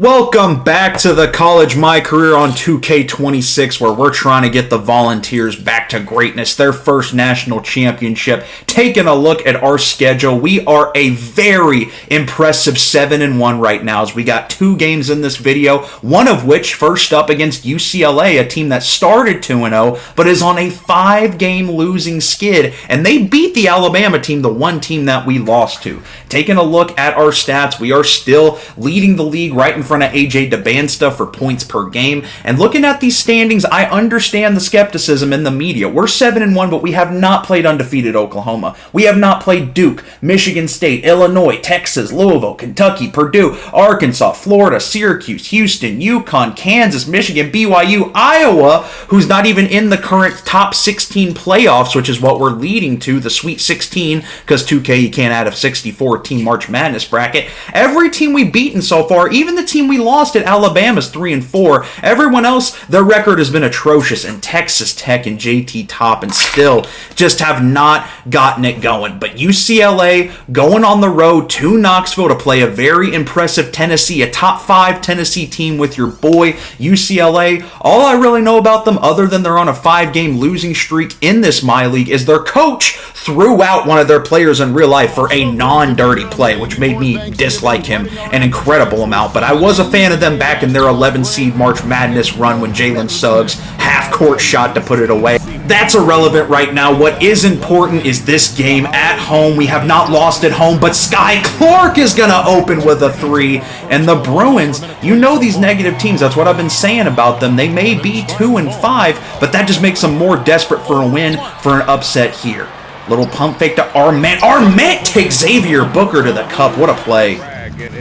Welcome back to the college MyCareer on 2K26, where we're trying to get the Volunteers back to greatness, their first national championship. Taking a look at our schedule, we are a very impressive 7-1 right now, as we got 2 games in this video, one of which first up against UCLA, a team that started 2-0, but is on a 5-game losing skid, and they beat the Alabama team, the one team that we lost to. Taking a look at our stats, we are still leading the league right in front of AJ DeBansta for points per game. And looking at these standings, I understand the skepticism in the media. We're 7-1, but we have not played undefeated Oklahoma. We have not played Duke, Michigan State, Illinois, Texas, Louisville, Kentucky, Purdue, Arkansas, Florida, Syracuse, Houston, UConn, Kansas, Michigan, BYU, Iowa, who's not even in the current top 16 playoffs, which is what we're leading to, the Sweet 16, because 2K, you can't add a 64-team March Madness bracket. Every team we've beaten so far, even the team we lost at Alabama's 3-4. Everyone else, their record has been atrocious, and Texas Tech and JT Toppin still just have not gotten it going. But UCLA going on the road to Knoxville to play a very impressive Tennessee, a top 5 Tennessee team with your boy UCLA. All I really know about them, other than they're on a 5-game losing streak in this My League, is their coach threw out one of their players in real life for a non-dirty play, which made me dislike him an incredible amount. But I was a fan of them back in their 11-seed March Madness run when Jalen Suggs half-court shot to put it away. That's irrelevant right now. What is important is this game at home. We have not lost at home, but Sky Clark is going to open with a 3. And the Bruins, you know these negative teams. That's what I've been saying about them. They may be 2-5, but that just makes them more desperate for a win, for an upset here. Little pump fake to Arment. Arment takes Xavier Booker to the cup. What a play.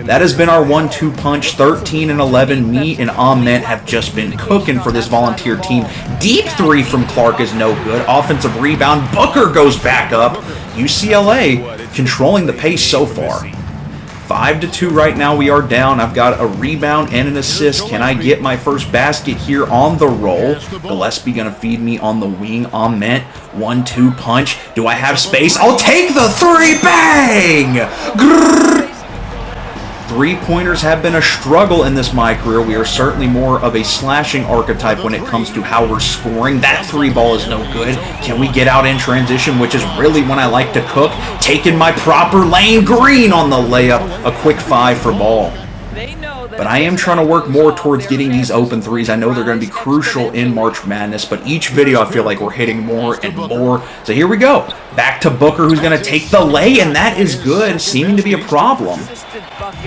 That has been our 1-2 punch. 13-11. Me and Arment have just been cooking for this Volunteer team. Deep 3 from Clark is no good. Offensive rebound. Booker goes back up. UCLA controlling the pace so far. 5-2 right now. We are down. I've got a rebound and an assist. Can I get my first basket here on the roll? Gillespie going to feed me on the wing. Arment. 1-2 punch. Do I have space? I'll take the 3. Bang! Grrr. 3-pointers have been a struggle in this MyCareer. We are certainly more of a slashing archetype when it comes to how we're scoring. That 3 ball is no good. Can we get out in transition, which is really when I like to cook? Taking my proper lane. Green on the layup. A quick 5 for ball. But I am trying to work more towards getting these open 3s. I know they're going to be crucial in March Madness, but each video I feel like we're hitting more and more. So here we go. Back to Booker, who's going to take the lay, and that is good, seeming to be a problem.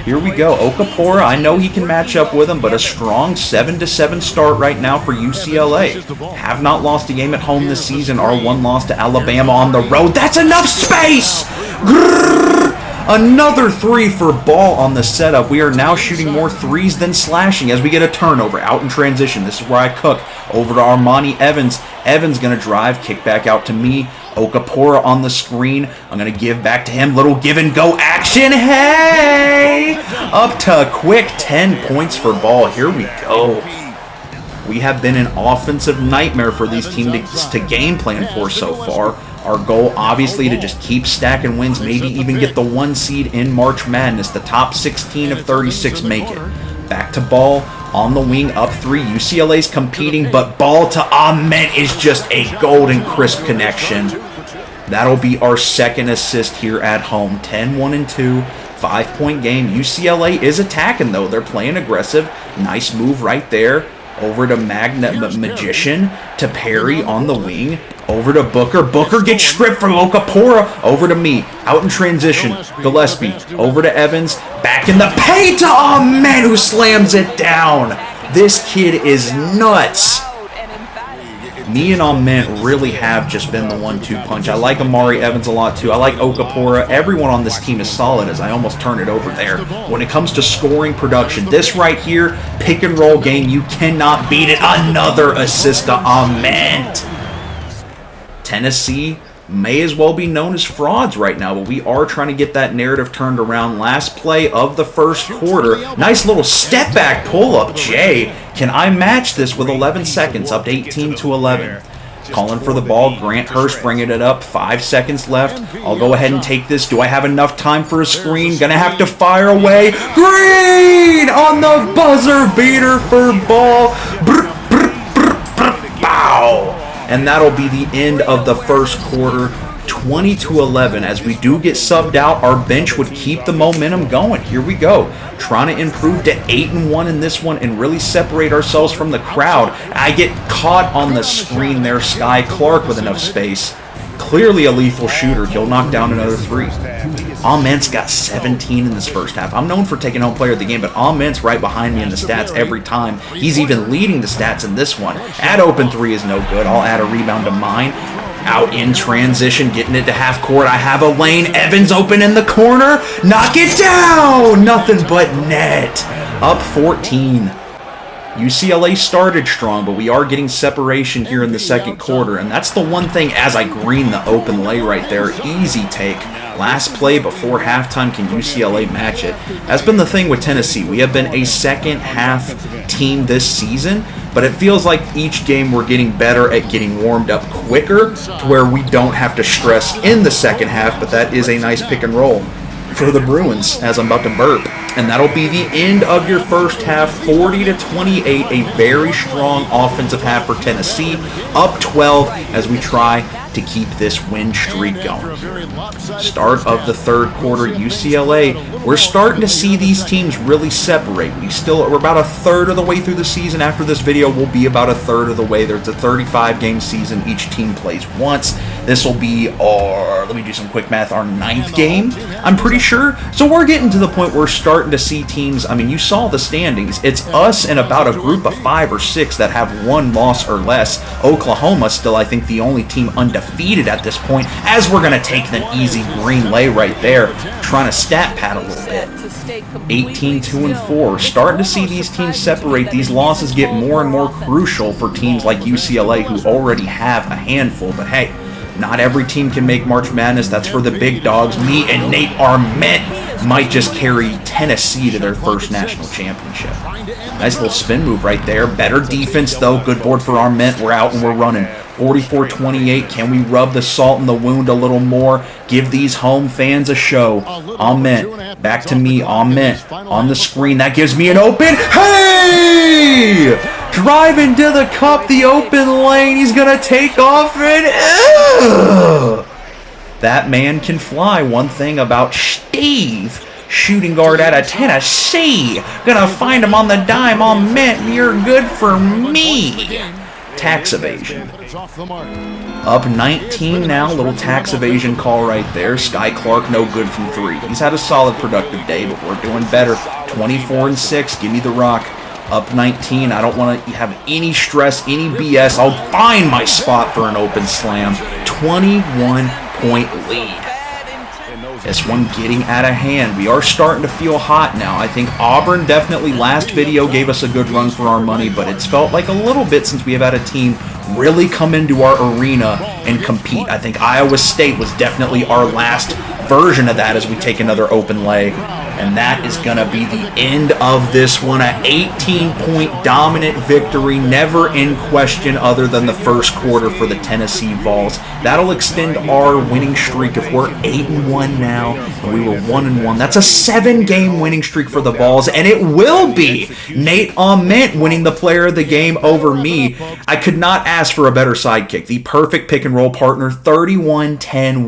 Here we go. Okapora, I know he can match up with him, but a strong 7-7 start right now for UCLA. Have not lost a game at home this season. Our 1 loss to Alabama on the road. That's enough space! Grrr! Another 3 for ball on the setup. We are now shooting more 3s than slashing as we get a turnover out in transition. This is where I cook. Over to Armani Evans. Evans going to drive. Kick back out to me. Okapora on the screen. I'm going to give back to him. Little give and go action. Hey! Up to a quick 10 points for ball. Here we go. We have been an offensive nightmare for these teams to game plan for so far. Our goal, obviously, to just keep stacking wins, maybe even get the 1 seed in March Madness. The top 16 of 36 make it. Back to ball, on the wing, up 3. UCLA's competing, but ball to Arment is just a golden crisp connection. That'll be our 2nd assist here at home. 10-1-2, 5-point game. UCLA is attacking, though. They're playing aggressive. Nice move right there. Over to Magician, to Perry on the wing. Over to Booker. Booker gets stripped from Okapora. Over to me. Out in transition. Gillespie. Over to Evans. Back in the paint to Arment, who slams it down. This kid is nuts. Me and Arment really have just been the 1-2 punch. I like Amari Evans a lot too. I like Okapora. Everyone on this team is solid, as I almost turn it over there. When it comes to scoring production, this right here, pick and roll game, you cannot beat it. Another assist to Arment. Tennessee may as well be known as frauds right now, but we are trying to get that narrative turned around. Last play of the first quarter. Nice little step back pull up. Jay, can I match this with 11 seconds? Up to 18-11. Calling for the ball. Grant Hurst bringing it up. 5 seconds left. I'll go ahead and take this. Do I have enough time for a screen? Gonna have to fire away. Green on the buzzer beater for ball. Bow. And that'll be the end of the first quarter. 20-11. As we do get subbed out, our bench would keep the momentum going. Here we go, trying to improve to 8-1 in this one and really separate ourselves from the crowd. I get caught on the screen there. Sky Clark with enough space. Clearly a lethal shooter. He'll knock down another 3. Ament's got 17 in this first half. I'm known for taking home player of the game, but Ament's right behind me in the stats every time. He's even leading the stats in this one. At open 3 is no good. I'll add a rebound to mine. Out in transition, getting it to half court. I have a lane. Evans open in the corner. Knock it down. Nothing but net. Up 14. UCLA started strong, but we are getting separation here in the second quarter, and that's the one thing as I green the open lay right there. Easy take. Last play before halftime, can UCLA match it? That's been the thing with Tennessee. We have been a second half team this season, but it feels like each game we're getting better at getting warmed up quicker to where we don't have to stress in the second half, but that is a nice pick and roll for the Bruins as I'm about to burp. And that'll be the end of your first half, 40-28, a very strong offensive half for Tennessee, up 12 as we try to keep this win streak going. Start of the third quarter, UCLA, we're starting to see these teams really separate. We're about a third of the way through the season. After this video, we'll be about a third of the way. There's a 35-game season. Each team plays once. This will be our, let me do some quick math, our 9th game, I'm pretty sure. So we're getting to the point where we're starting to see teams, I mean, you saw the standings. It's us and about a group of 5 or 6 that have 1 loss or less. Oklahoma still, I think, the only team undefeated at this point, as we're going to take the easy green lay right there, trying to stat pad a little bit. 18-2-4. Starting to see these teams separate. These losses get more and more crucial for teams like UCLA who already have a handful, but hey, not every team can make March Madness. That's for the big dogs. Me and Nate Arment might just carry Tennessee to their first national championship. Nice little spin move right there. Better defense, though. Good board for Arment. We're out and we're running. 44-28. Can we rub the salt in the wound a little more? Give these home fans a show. Arment. Back to me. Arment on the screen. That gives me an open. Hey! Driving to the cup, the open lane. He's going to take off and... That man can fly. One thing about Steve, shooting guard out of Tennessee. Gonna find him on the dime. Arment, you're good for me. Tax evasion. Up 19 now. Little tax evasion call right there. Sky Clark, no good from 3. He's had a solid productive day, but we're doing better. 24-6. Give me the rock. Up 19. I don't want to have any stress, any BS. I'll find my spot for an open slam. 21-point lead. This one getting out of hand. We are starting to feel hot now. I think Auburn definitely last video gave us a good run for our money, but it's felt like a little bit since we have had a team really come into our arena and compete. I think Iowa State was definitely our last version of that as we take another open lay. And that is going to be the end of this one. An 18-point dominant victory, never in question other than the first quarter for the Tennessee Vols. That'll extend our winning streak. If we're 8-1 now, and we were 1-1, that's a 7-game winning streak for the Vols, and it will be Nate Arment winning the player of the game over me. I could not ask for a better sidekick. The perfect pick and roll partner, 31-10,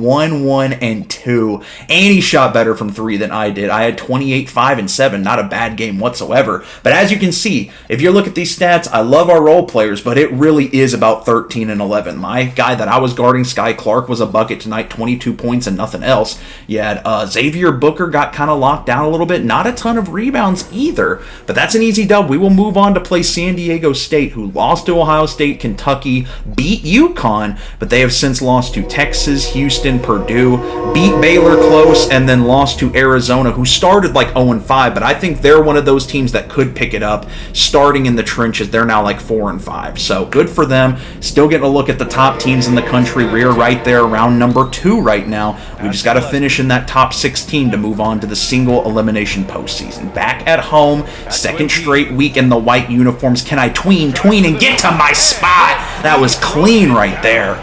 1-1, and 2. And he shot better from 3 than I did. I had 28, 5, and 7. Not a bad game whatsoever. But as you can see, if you look at these stats, I love our role players, but it really is about 13 and 11. My guy that I was guarding, Sky Clark, was a bucket tonight, 22 points and nothing else. You had Xavier Booker got kind of locked down a little bit. Not a ton of rebounds either, but that's an easy dub. We will move on to play San Diego State, who lost to Ohio State, Kentucky, beat UConn, but they have since lost to Texas, Houston, Purdue, beat Baylor close, and then lost to Arizona, who started started like 0-5, but I think they're one of those teams that could pick it up. Starting in the trenches, they're now like 4-5. So good for them. Still getting a look at the top teams in the country. We're right there around number 2 right now. We just got to finish in that top 16 to move on to the single elimination postseason. Back at home, second straight week in the white uniforms. Can I tween, and get to my spot? That was clean right there.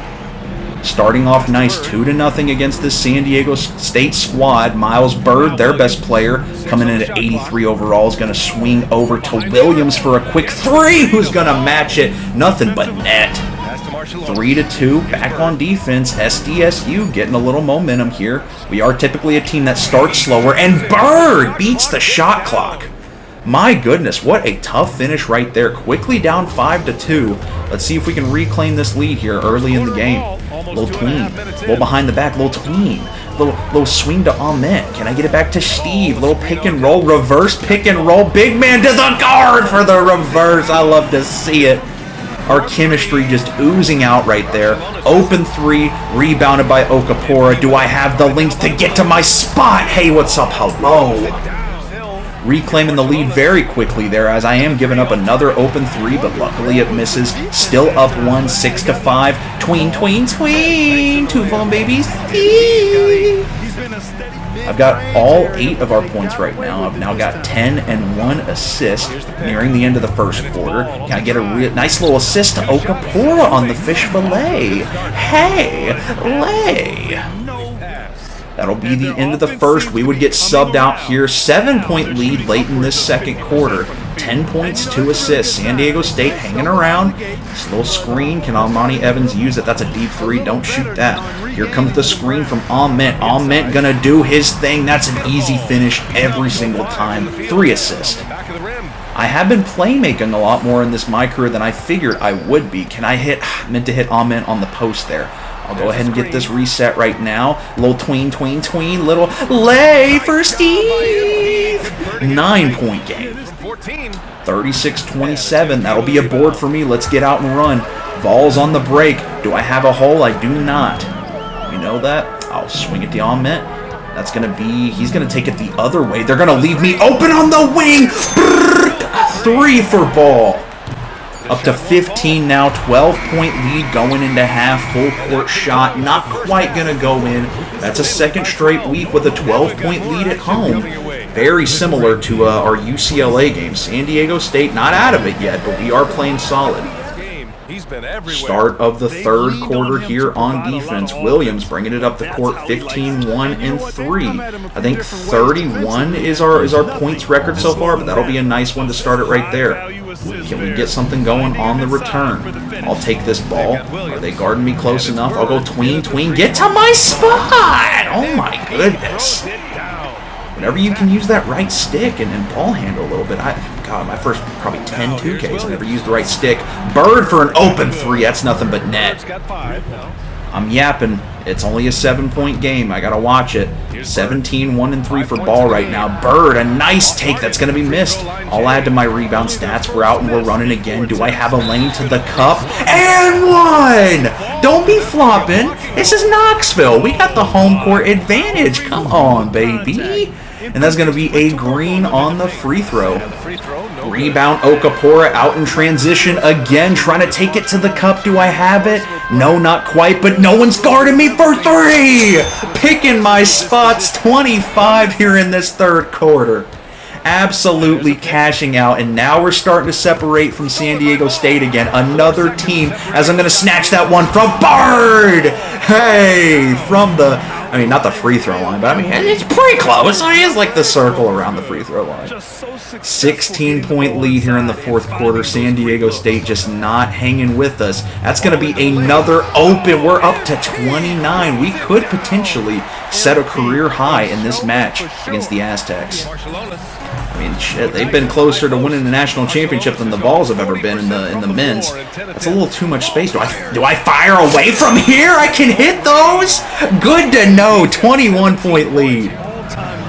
Starting off nice, 2-0 against this San Diego State squad. Miles Bird, their best player, coming in at 83 overall, is going to swing over to Williams for a quick 3. Who's going to match it? Nothing but net. 3-2, back on defense. SDSU getting a little momentum here. We are typically a team that starts slower, and Bird beats the shot clock. My goodness, what a tough finish right there. Quickly down 5-2. Let's see if we can reclaim this lead here early in the game. Little tween, little behind the back, little tween, little swing to Ahmed. Can I get it back to Steve? Little pick and roll, reverse pick and roll. Big man to the guard for the reverse. I love to see it. Our chemistry just oozing out right there. Open 3, rebounded by Okapora. Do I have the length to get to my spot? Hey, what's up? Hello. Reclaiming the lead very quickly there, as I am giving up another open 3, but luckily it misses. Still up 1, 6-5. Tween. 2 phone babies. I've got all 8 of our points right now. I've now got 10 and 1 assist nearing the end of the first quarter. Can I get a nice little assist to Okapora on the fish fillet? Hey, lay. That'll be the end of the first. We would get subbed out here. 7-point lead late in this second quarter. 10 points, 2 assists. San Diego State hanging around. This little screen. Can Almani Evans use it? That's a deep 3. Don't shoot that. Here comes the screen from Ahmed. Ahmed gonna do his thing. That's an easy finish every single time. 3 assists. I have been playmaking a lot more in this MyCareer than I figured I would be. Can I hit? Meant to hit Ahmed on the post there. I'll go ahead and get this reset right now. Little tween. Little lay for Steve. 9-point game. 36-27. That'll be a board for me. Let's get out and run. Vols on the break. Do I have a hole? I do not. You know that? I'll swing it to Ahmed. That's going to be... He's going to take it the other way. They're going to leave me open on the wing. 3 for ball. Up to 15 now, 12-point lead going into half, full court shot, not quite going to go in. That's a second straight week with a 12-point lead at home. Very similar to our UCLA game. San Diego State not out of it yet, but we are playing solid. Start of the third quarter here on defense. Williams bringing it up the court, 15-1-3. I think 31 is our points record so far, but that'll be a nice one to start it right there. Can we get something going on the return? I'll take this ball. Are they guarding me close enough? I'll go tween. Get to my spot! Oh my goodness. Whenever you can use that right stick and ball handle a little bit. God, my first probably 10 2Ks, I never used the right stick. Bird for an open 3. That's nothing but net. I'm yapping. It's only a 7-point game. I got to watch it. 17-1-3 for ball right now. Bird, a nice take. That's going to be missed. I'll add to my rebound stats. We're out and we're running again. Do I have a lane to the cup? And 1! Don't be flopping. This is Knoxville. We got the home court advantage. Come on, baby. And that's going to be a green on the free throw. Rebound, Okapora out in transition again, trying to take it to the cup. Do I have it? No, not quite, but no one's guarding me for 3! Picking my spots, 25 here in this third quarter. Absolutely cashing out, and now we're starting to separate from San Diego State again. Another team, as I'm going to snatch that one from Bird! Hey, from the... I mean, not the free throw line, but I mean, it's pretty close. It is like the circle around the free throw line. 16-point lead here in the fourth quarter. San Diego State just not hanging with us. That's going to be another open. We're up to 29. We could potentially set a career high in this match against the Aztecs. I mean, shit, they've been closer to winning the national championship than the Vols have ever been in the men's. That's a little too much space. Do I fire away from here? I can hit those? Good to know. 21-point lead.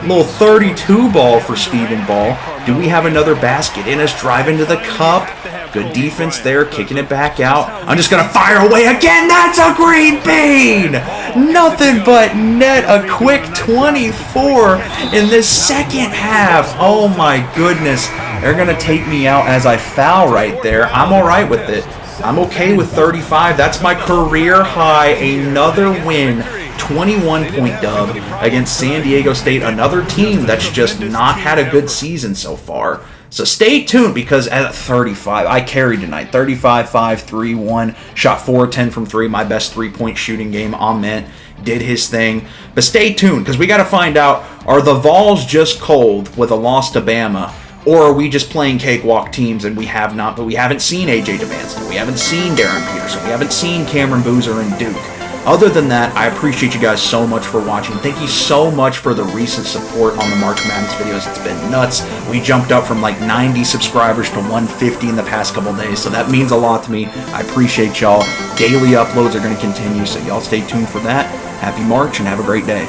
Little 32 ball for Stephen Ball. Do we have another basket in us? Driving to the cup. Good defense there, kicking it back out. I'm just going to fire away again. That's a green bean. Nothing but net. A quick 24 in this second half. Oh my goodness. They're going to take me out as I foul right there. I'm all right with it. I'm okay with 35. That's my career high. Another win. 21-point dub against San Diego State. Another team that's just not had a good season so far. So stay tuned, because at 35, I carried tonight. 35, 5, 3, 1. Shot 4 10 from 3. My best three-point shooting game. Ament did his thing. But stay tuned, because we got to find out, are the Vols just cold with a loss to Bama? Or are we just playing cakewalk teams and we haven't seen A.J. Devanston. We haven't seen Darren Peterson. We haven't seen Cameron Boozer and Duke. Other than that, I appreciate you guys so much for watching. Thank you so much for the recent support on the March Madness videos. It's been nuts. We jumped up from like 90 subscribers to 150 in the past couple days, so that means a lot to me. I appreciate y'all. Daily uploads are going to continue, so y'all stay tuned for that. Happy March and have a great day.